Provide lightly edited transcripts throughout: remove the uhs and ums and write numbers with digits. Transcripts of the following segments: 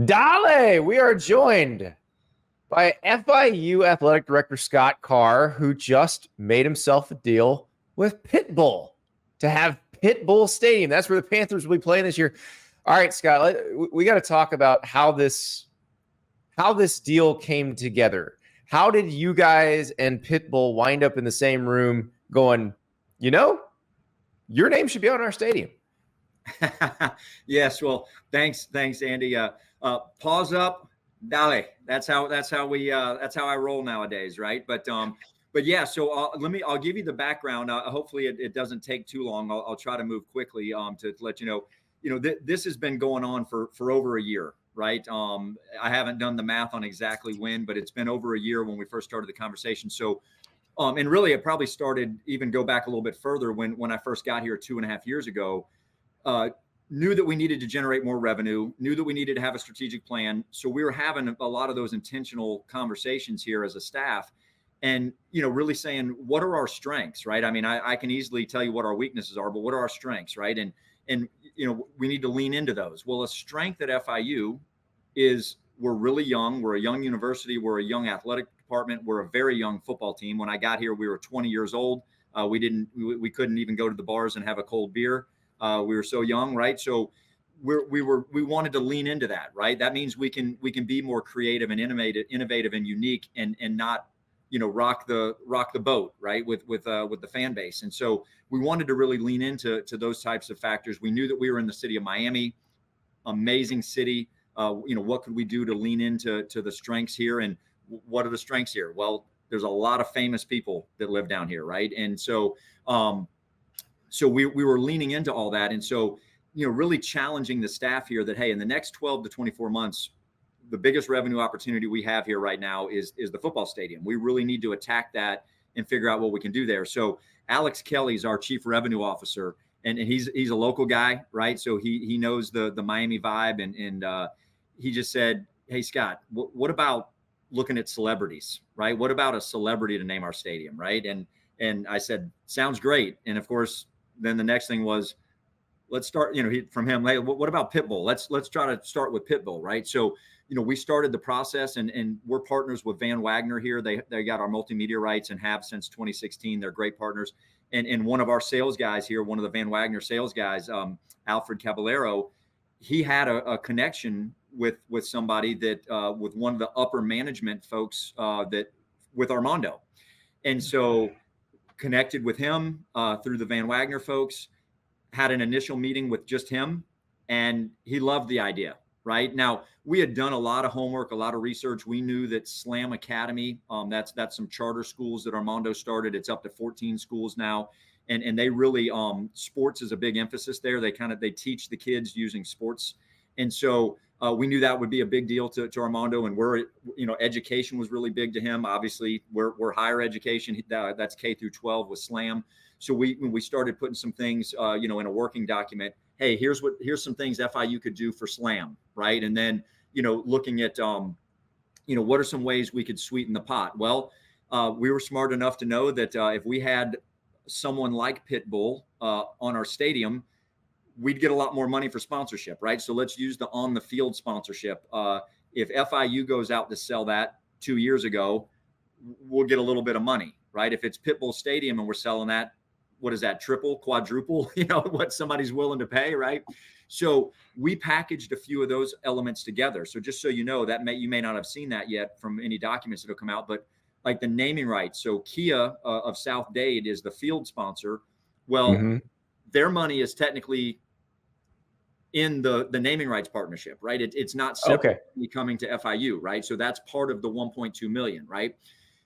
Dale, we are joined by FIU Athletic Director Scott Carr, who just made himself a deal with Pitbull to have Pitbull Stadium. That's where the Panthers will be playing this year. All right, Scott, we got to talk about how this deal came together. How did you guys and Pitbull wind up in the same room going, your name should be on our stadium? Yes. Well, thanks, Andy. Pause up, dale. That's how I roll nowadays, right? But yeah. So I'll give you the background. Hopefully it doesn't take too long. I'll try to move quickly to let you know. This has been going on for over a year, right? I haven't done the math on exactly when, but it's been over a year when we first started the conversation. So, and really, it probably started go back a little bit further when I first got here 2.5 years ago. Knew that we needed to generate more revenue, knew that we needed to have a strategic plan. So we were having a lot of those intentional conversations here as a staff and, really saying, what are our strengths, right? I mean, I can easily tell you what our weaknesses are, but what are our strengths, right? And we need to lean into those. Well, a strength at FIU is we're really young. We're a young university. We're a young athletic department. We're a very young football team. When I got here, we were 20 years old. We couldn't even go to the bars and have a cold beer. We were so young, right? So we wanted to lean into that, right? That means we can be more creative and innovative and unique and not, rock the boat, right? With the fan base. And so we wanted to really lean into those types of factors. We knew that we were in the city of Miami, amazing city. What could we do to lean into the strengths here? And what are the strengths here? Well, there's a lot of famous people that live down here, right? And so, so we were leaning into all that. And so, really challenging the staff here that, hey, in the next 12 to 24 months, the biggest revenue opportunity we have here right now is the football stadium. We really need to attack that and figure out what we can do there. So Alex Kelly's our chief revenue officer, and he's a local guy, right? So he knows the Miami vibe. And he just said, hey, Scott, what about looking at celebrities, right? What about a celebrity to name our stadium, right? And I said, sounds great. And of course, then the next thing was, let's start, from him, hey, what about Pitbull? Let's try to start with Pitbull, right? So, we started the process and we're partners with Van Wagner here. They got our multimedia rights and have since 2016. They're great partners. And one of our sales guys here, one of the Van Wagner sales guys, Alfred Caballero, he had a connection with somebody that, with one of the upper management folks with Armando. And so connected with him through the Van Wagner folks, had an initial meeting with just him, and he loved the idea. Right now, we had done a lot of homework, a lot of research. We knew that Slam Academy, that's some charter schools that Armando started. It's up to 14 schools now, and they really sports is a big emphasis there. They teach the kids using sports, and so we knew that would be a big deal to Armando. And education was really big to him. Obviously, we're higher education. That's K through 12 with Slam. So we started putting some things, in a working document. Hey, here's some things FIU could do for Slam, right? And then, looking at, what are some ways we could sweeten the pot? Well, we were smart enough to know that if we had someone like Pitbull on our stadium, we'd get a lot more money for sponsorship, right? So let's use the on the field sponsorship. If FIU goes out to sell that 2 years ago, we'll get a little bit of money, right? If it's Pitbull Stadium and we're selling that, what is that, triple, quadruple, what somebody's willing to pay, right? So we packaged a few of those elements together. So just so you know, you may not have seen that yet from any documents that have come out, but like the naming rights. So Kia of South Dade is the field sponsor. Well, their money is technically in the naming rights partnership, right? It's not separately coming to FIU, right? So that's part of the 1.2 million, right?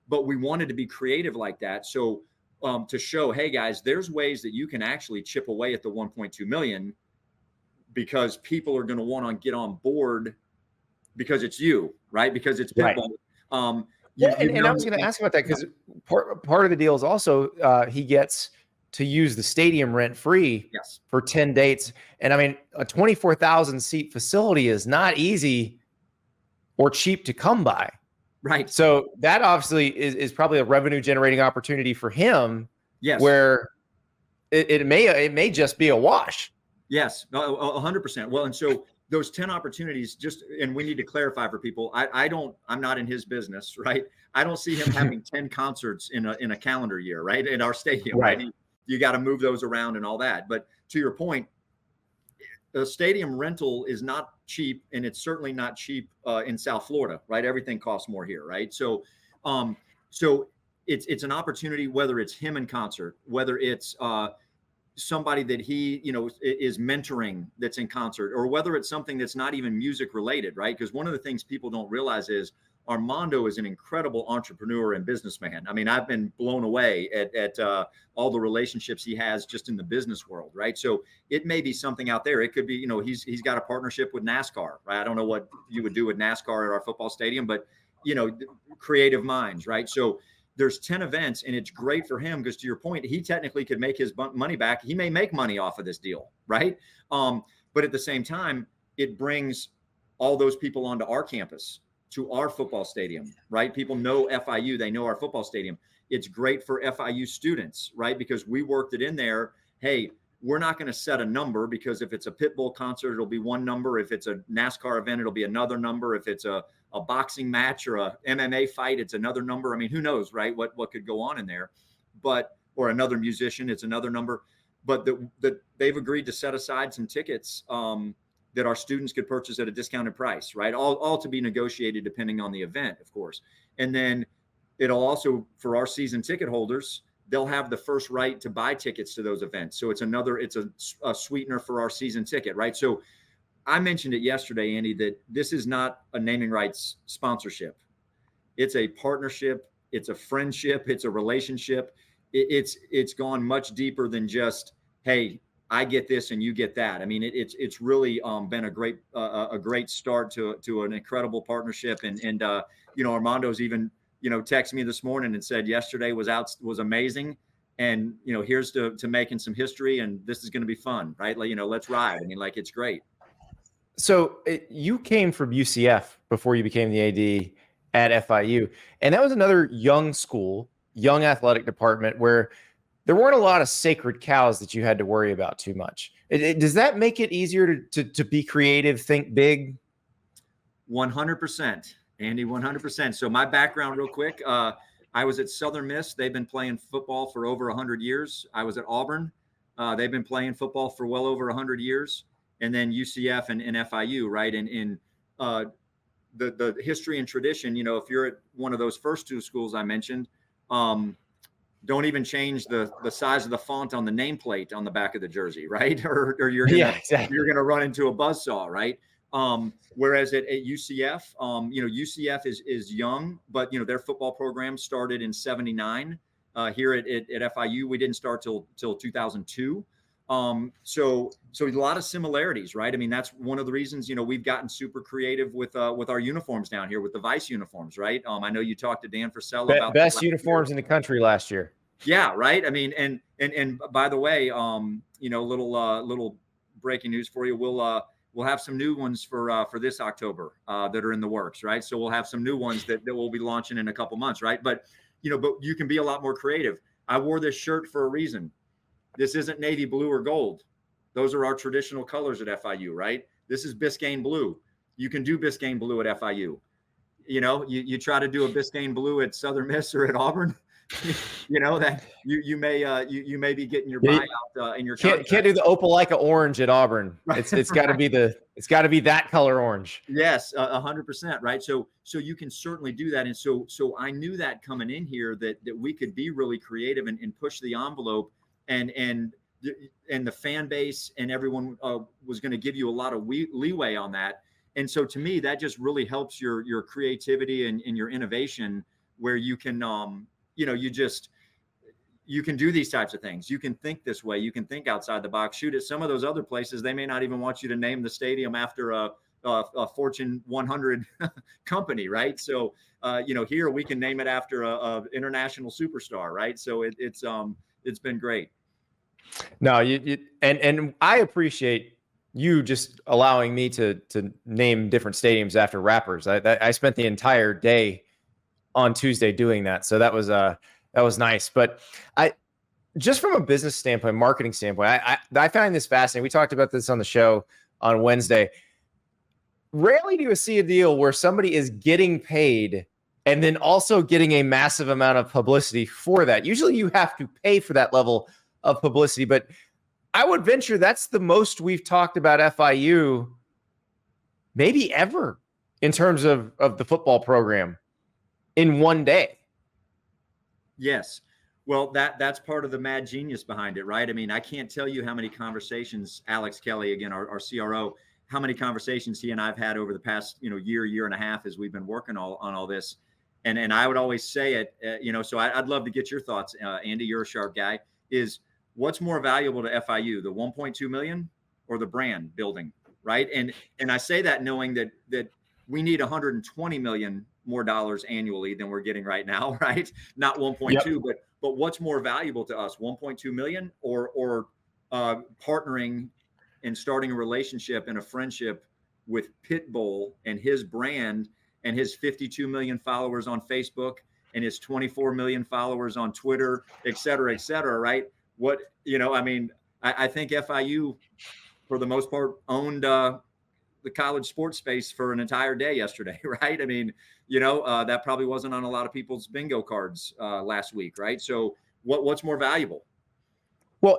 But we wanted to be creative like that. So to show, hey guys, there's ways that you can actually chip away at the 1.2 million because people are going to want to get on board because it's you, right? Because it's Pitbull. Right. And I was going to ask about that because part of the deal is also he gets to use the stadium rent free for 10 dates. And I mean, a 24,000 seat facility is not easy or cheap to come by. Right. So that obviously is probably a revenue generating opportunity for him. Yes. Where it may just be a wash. Yes, 100%. Well, and so those 10 opportunities and we need to clarify for people. I'm not in his business, right? I don't see him having 10 concerts in a calendar year, right? In our stadium, right? You got to move those around and all that. But to your point, the stadium rental is not cheap, and it's certainly not cheap in South Florida, right? Everything costs more here, right? So it's an opportunity, whether it's him in concert, whether it's somebody that he, is mentoring that's in concert, or whether it's something that's not even music related, right? Because one of the things people don't realize is Armando is an incredible entrepreneur and businessman. I mean, I've been blown away at all the relationships he has just in the business world, right? So it may be something out there. It could be, he's got a partnership with NASCAR, right? I don't know what you would do with NASCAR at our football stadium, but creative minds, right? So there's 10 events, and it's great for him because, to your point, he technically could make his money back. He may make money off of this deal, right? But at the same time, it brings all those people onto our campus, to our football stadium, right? People know FIU, they know our football stadium. It's great for FIU students, right? Because we worked it in there. Hey, we're not going to set a number, because if it's a Pitbull concert, it'll be one number. If it's a NASCAR event, it'll be another number. If it's a boxing match or a MMA fight, it's another number. I mean, who knows, right? What could go on in there, or another musician, it's another number. But they've agreed to set aside some tickets that our students could purchase at a discounted price, right? All to be negotiated depending on the event, of course. And then it'll also, for our season ticket holders, they'll have the first right to buy tickets to those events. So it's a sweetener for our season ticket, right? So I mentioned it yesterday, Andy, that this is not a naming rights sponsorship. It's a partnership. It's a friendship. It's a relationship. It's gone much deeper than just, hey, I get this and you get that. I mean, it's really been a great start to an incredible partnership. And Armando's even texted me this morning and said yesterday was amazing, and here's to making some history, and this is going to be fun, right? Like, let's ride. I mean, like, it's great. So you came from UCF before you became the AD at FIU, and that was another young school, young athletic department where there weren't a lot of sacred cows that you had to worry about too much. Does that make it easier to be creative, think big? 100%, Andy, 100%. So my background real quick, I was at Southern Miss. They've been playing football for over 100 years. I was at Auburn. They've been playing football for well over 100 years. And then UCF and FIU, right? And the history and tradition, if you're at one of those first two schools I mentioned, don't even change the size of the font on the nameplate on the back of the jersey, right? Or you're gonna run into a buzzsaw, right? Whereas at UCF, UCF is young, but their football program started in '79. Here at FIU, we didn't start till 2002. So a lot of similarities, right? I mean, that's one of the reasons, we've gotten super creative with our uniforms down here, with the Vice uniforms, right? I know you talked to Dan Frisella about best uniforms in the country last year. Yeah. Right. I mean, and by the way, little breaking news for you. We'll have some new ones for this October, that are in the works. Right. So we'll have some new ones that we'll be launching in a couple months. Right. But you can be a lot more creative. I wore this shirt for a reason. This isn't navy blue or gold. Those are our traditional colors at FIU, right? This is Biscayne blue. You can do Biscayne blue at FIU. You try to do a Biscayne blue at Southern Miss or at Auburn, that you may be getting your buyout in your can't do the Opelika orange at Auburn. It's got to be that color orange. Yes, 100%, right? So you can certainly do that, and so I knew that coming in here that we could be really creative and push the envelope. And the fan base and everyone was going to give you a lot of leeway on that. And so to me, that just really helps your creativity and your innovation, where you can, you can do these types of things. You can think this way. You can think outside the box. Shoot, at some of those other places, they may not even want you to name the stadium after a Fortune 100 company, right? So, here we can name it after a international superstar, right? So it's been great. No, and I appreciate you just allowing me to name different stadiums after rappers. I spent the entire day on Tuesday doing that, so that was nice. But just from a business standpoint, marketing standpoint, I find this fascinating. We talked about this on the show on Wednesday. rarely do you see a deal where somebody is getting paid and then also getting a massive amount of publicity for that. Usually you have to pay for that level of publicity, but I would venture that's the most we've talked about FIU maybe ever in terms of the football program in one day. Yes. Well, that's part of the mad genius behind it, right? I mean, I can't tell you how many conversations Alex Kelly, again, our CRO, how many conversations he and I've had over the past, year and a half as we've been working on all this. And I would always say it, so I'd love to get your thoughts. Andy, you're a sharp guy. Is what's more valuable to FIU, the 1.2 million or the brand building, right? And I say that knowing that we need 120 million more dollars annually than we're getting right now, right? Not 1.2, but what's more valuable to us, 1.2 million or partnering and starting a relationship and a friendship with Pitbull and his brand and his 52 million followers on Facebook and his 24 million followers on Twitter, et cetera, right? I think FIU, for the most part, owned the college sports space for an entire day yesterday, right? I mean, that probably wasn't on a lot of people's bingo cards last week, right? So what's more valuable? Well,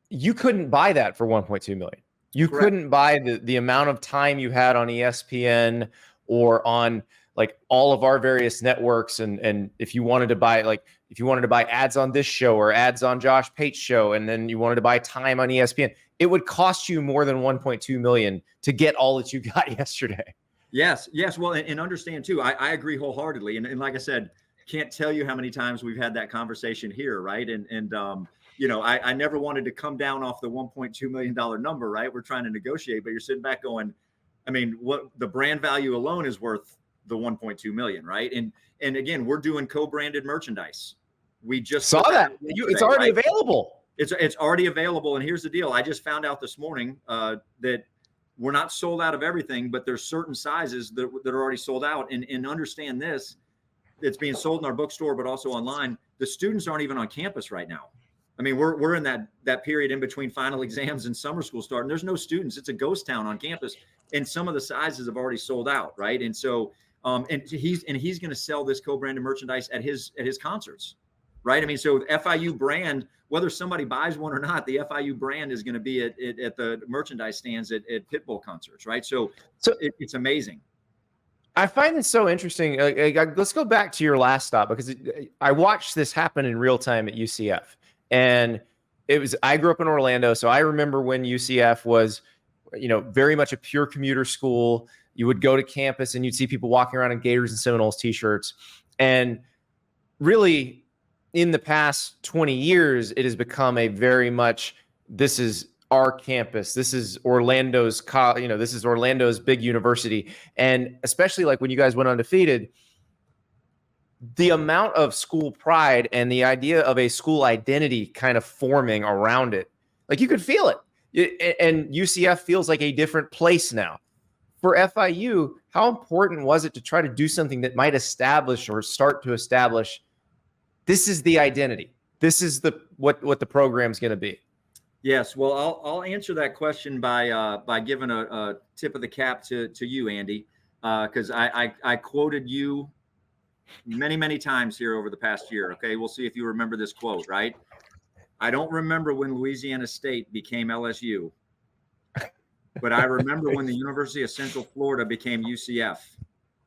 you couldn't buy that for 1.2 million. You Correct. Couldn't buy the amount of time you had on ESPN or on like all of our various networks. And if you wanted to buy ads on this show or ads on Josh Pate's show, and then you wanted to buy time on ESPN, it would cost you more than 1.2 million to get all that you got yesterday. Yes. Well, and understand too, I agree wholeheartedly. And like I said, can't tell you how many times we've had that conversation here, right? I never wanted to come down off the $1.2 million number, right? We're trying to negotiate, but you're sitting back going, I mean, what the brand value alone is worth the 1.2 million, right? And again, we're doing co-branded merchandise. We just saw that. It's already available. It's already available. And here's the deal. I just found out this morning that we're not sold out of everything, but there's certain sizes that are already sold out. And understand this, it's being sold in our bookstore, but also online. The students aren't even on campus right now. I mean, we're in that period in between final exams and summer school start, and there's no students. It's a ghost town on campus, and some of the sizes have already sold out, right? And so, and he's going to sell this co-branded merchandise at his concerts, right? I mean, so FIU brand, whether somebody buys one or not, the FIU brand is going to be at the merchandise stands at Pitbull concerts, right? So it's amazing. I find this so interesting. Let's go back to your last stop, because I watched this happen in real time at UCF. And I grew up in Orlando, so I remember when UCF was, very much a pure commuter school. You would go to campus and you'd see people walking around in Gators and Seminoles t-shirts. And really, in the past 20 years, it has become a very much, this is our campus. This is Orlando's, this is Orlando's big university. And especially like when you guys went undefeated, the amount of school pride and the idea of a school identity kind of forming around it, like you could feel it. And UCF feels like a different place now. For FIU, how important was it to try to do something that might establish or start to establish, this is the identity, this is what the program's going to be? Yes, well, I'll answer that question by giving a tip of the cap to you, Andy, because I quoted you many times here over the past year. Okay, we'll see if you remember this quote, right? I don't remember when Louisiana State became LSU, but I remember when the University of Central Florida became UCF,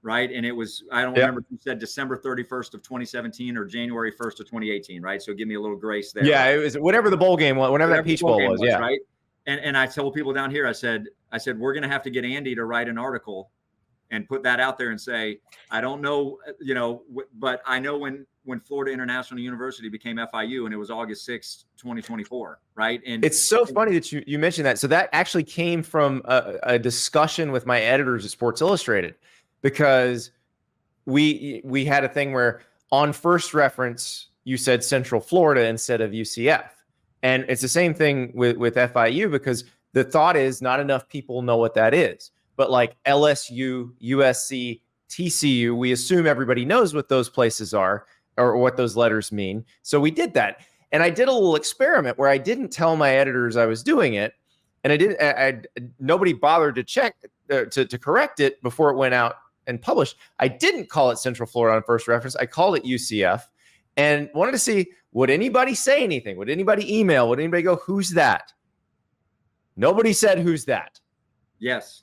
right? And it was, I don't remember if you said December 31st of 2017 or January 1st of 2018, right? So give me a little grace there. Yeah, it was whatever the bowl game was, whatever that Peach Bowl was, yeah. Right. And I told people down here, I said, we're going to have to get Andy to write an article and put that out there and say, I don't know, but I know when Florida International University became FIU, and it was August 6th, 2024, right? And it's so funny that you mentioned that. So that actually came from a discussion with my editors at Sports Illustrated, because we had a thing where on first reference, you said Central Florida instead of UCF. And it's the same thing with FIU, because the thought is not enough people know what that is. But like LSU, USC, TCU, we assume everybody knows what those places are or what those letters mean. So we did that. And I did a little experiment where I didn't tell my editors I was doing it. And nobody bothered to check to correct it before it went out and published. I didn't call it Central Florida on first reference. I called it UCF and wanted to see, would anybody say anything? Would anybody email? Would anybody go, who's that? Nobody said, who's that? Yes,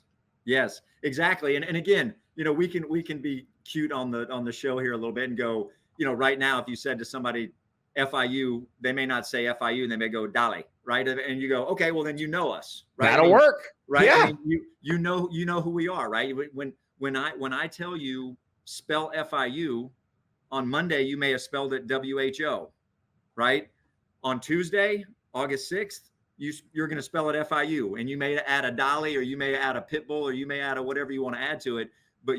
exactly. And again, we can be cute on the show here a little bit and go, right now, if you said to somebody FIU, they may not say FIU and they may go Dale, right? And you go, okay, well then us, right? That'll work, right? Yeah, you know who we are, right? When I tell you spell FIU, on Monday you may have spelled it WHO, right? On Tuesday, August 6th, you're going to spell it FIU, and you may add a Dolly, or you may add a Pitbull, or you may add a whatever you want to add to it. But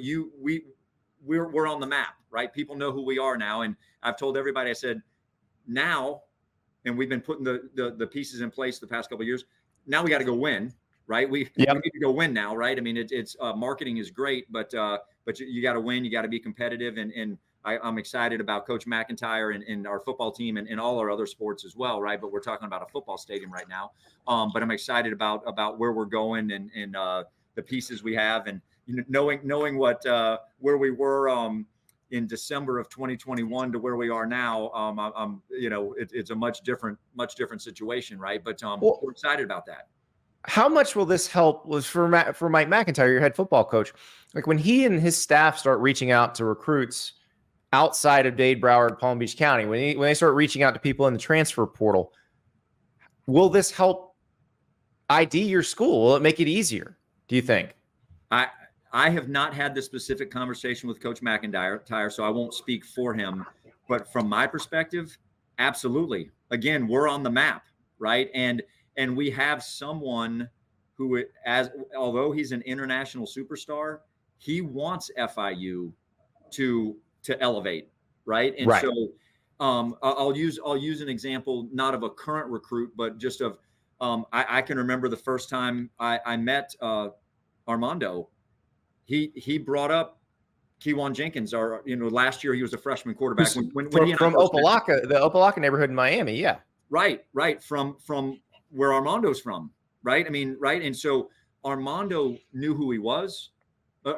we're on the map, right? People know who we are now, and I've told everybody. I said now, and we've been putting the pieces in place the past couple of years. Now we got to go win, right? We need to go win now, right? I mean, it's marketing is great, but you got to win. You got to be competitive, and I'm excited about Coach McIntyre and our football team and all our other sports as well, right? But we're talking about a football stadium right now. But I'm excited about where we're going and the pieces we have, and knowing what where we were in December of 2021 to where we are now. I'm it's a much different situation, right? But we're excited about that. How much will this help? Was for Mike McIntyre, your head football coach, like when he and his staff start reaching out to recruits outside of Dade, Broward, Palm Beach County, when they start reaching out to people in the transfer portal, will this help ID your school? Will it make it easier, do you think? I have not had this specific conversation with Coach McIntyre, so I won't speak for him. But from my perspective, absolutely. Again, we're on the map, right? And we have someone who, although he's an international superstar, he wants FIU to elevate, right? And so I'll use an example, not of a current recruit, but just of I can remember the first time I met Armando. He brought up Kewan Jenkins, last year he was a freshman quarterback from Opelika, the Opelika neighborhood in Miami. Yeah. Right. From where Armando's from. Right. I mean, right. And so Armando knew who he was,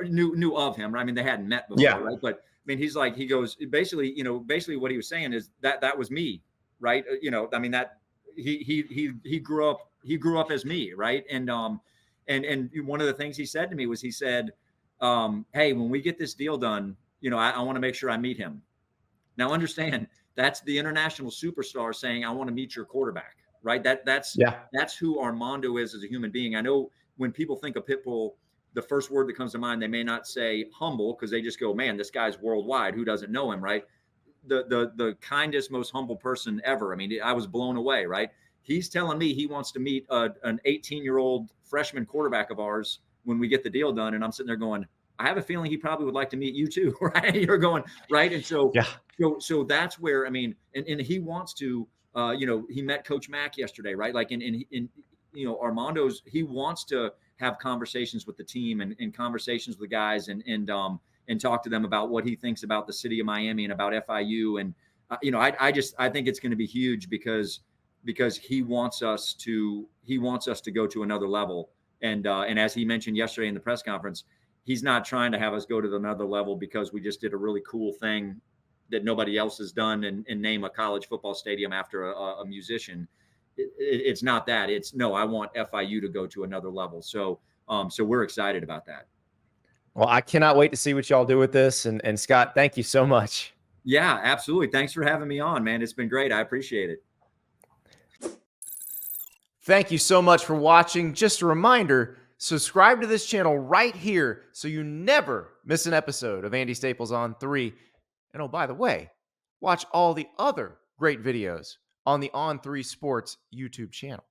knew of him. Right? I mean, they hadn't met before. Right. But I mean, he goes, basically what he was saying is that was me. Right. I mean, that he grew up as me. Right. And one of the things he said to me was, he said, hey, when we get this deal done, I want to make sure I meet him. Now, understand, that's the international superstar saying, I want to meet your quarterback, right? That's who Armando is as a human being. I know when people think of Pitbull, the first word that comes to mind, they may not say humble, because they just go, man, this guy's worldwide. Who doesn't know him, right? The kindest, most humble person ever. I mean, I was blown away, right? He's telling me he wants to meet an 18-year-old freshman quarterback of ours when we get the deal done. And I'm sitting there going, I have a feeling he probably would like to meet you too, right? You're going, right? And so, so that's where, I mean, and he wants to, he met Coach Mack yesterday, right? Like in Armando's, he wants to have conversations with the team and conversations with the guys and talk to them about what he thinks about the city of Miami and about FIU. And, I think it's going to be huge because he wants us to go to another level. And as he mentioned yesterday in the press conference, he's not trying to have us go to another level because we just did a really cool thing that nobody else has done and name a college football stadium after a musician. It's not that. It's no, I want FIU to go to another level. So we're excited about that. Well, I cannot wait to see what y'all do with this. And Scott, thank you so much. Yeah, absolutely. Thanks for having me on, man. It's been great. I appreciate it. Thank you so much for watching. Just a reminder, subscribe to this channel right here so you never miss an episode of Andy Staples On 3. And oh, by the way, watch all the other great videos on the On3 Sports YouTube channel.